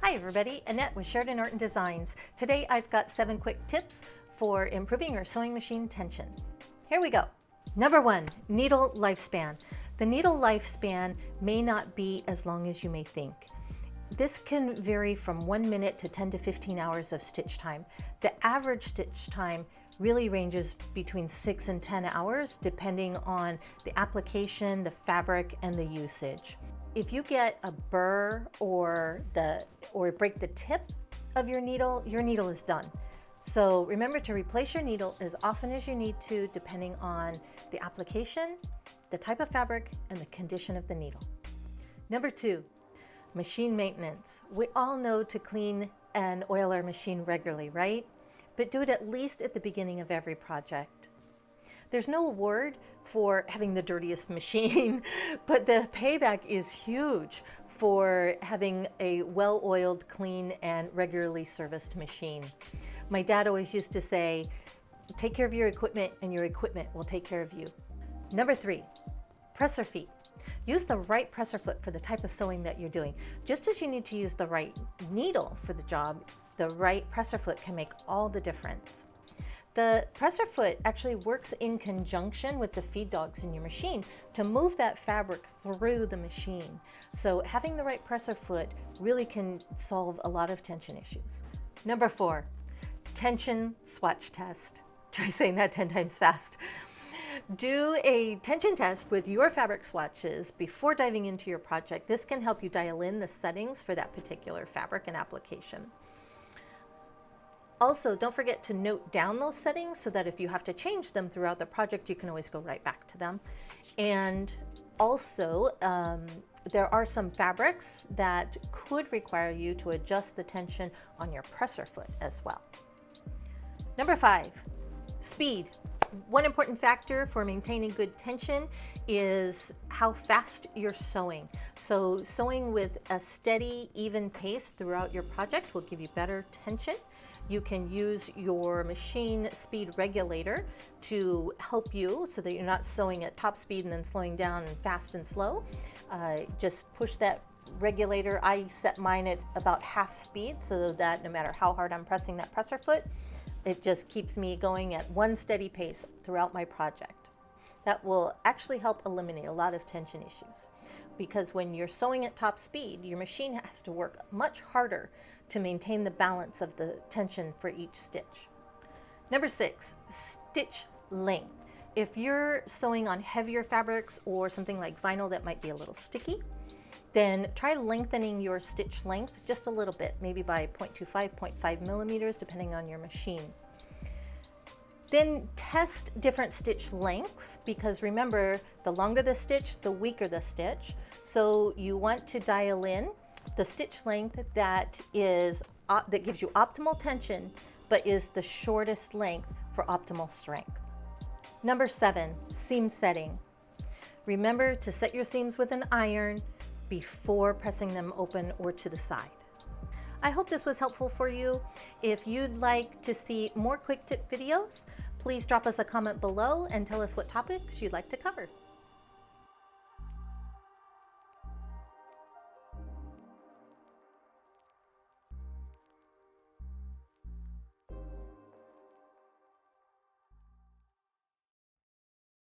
Hi everybody, Annette with Sheridan Art and Designs. Today I've got 7 quick tips for improving your sewing machine tension. Here we go. Number 1, needle lifespan. The needle lifespan may not be as long as you may think. This can vary from 1 minute to 10 to 15 hours of stitch time. The average stitch time really ranges between 6 and 10 hours depending on the application, the fabric, and the usage. If you get a burr or break the tip of your needle is done. So remember to replace your needle as often as you need to, depending on the application, the type of fabric, and the condition of the needle. Number 2, machine maintenance. We all know to clean and oil our machine regularly, right? But do it at least at the beginning of every project. There's no award for having the dirtiest machine, but the payback is huge for having a well-oiled, clean, and regularly serviced machine. My dad always used to say, take care of your equipment and your equipment will take care of you. Number 3, presser feet. Use the right presser foot for the type of sewing that you're doing. Just as you need to use the right needle for the job, the right presser foot can make all the difference. The presser foot actually works in conjunction with the feed dogs in your machine to move that fabric through the machine. So having the right presser foot really can solve a lot of tension issues. Number 4, tension swatch test. Try saying that 10 times fast. Do a tension test with your fabric swatches before diving into your project. This can help you dial in the settings for that particular fabric and application. Also, don't forget to note down those settings so that if you have to change them throughout the project, you can always go right back to them. And also, there are some fabrics that could require you to adjust the tension on your presser foot as well. Number 5, speed. One important factor for maintaining good tension is how fast you're sewing. So sewing with a steady, even pace throughout your project will give you better tension. You can use your machine speed regulator to help you so that you're not sewing at top speed and then slowing down and fast and slow. Just push that regulator. I set mine at about half speed so that no matter how hard I'm pressing that presser foot, it just keeps me going at one steady pace throughout my project. That will actually help eliminate a lot of tension issues, because when you're sewing at top speed, your machine has to work much harder to maintain the balance of the tension for each stitch. Number 6, stitch length. If you're sewing on heavier fabrics or something like vinyl that might be a little sticky, then try lengthening your stitch length just a little bit, maybe by 0.25, 0.5 millimeters, depending on your machine. Then test different stitch lengths, because remember, the longer the stitch, the weaker the stitch. So you want to dial in the stitch length that gives you optimal tension, but is the shortest length for optimal strength. Number 7, seam setting. Remember to set your seams with an iron before pressing them open or to the side. I hope this was helpful for you. If you'd like to see more quick tip videos, please drop us a comment below and tell us what topics you'd like to cover.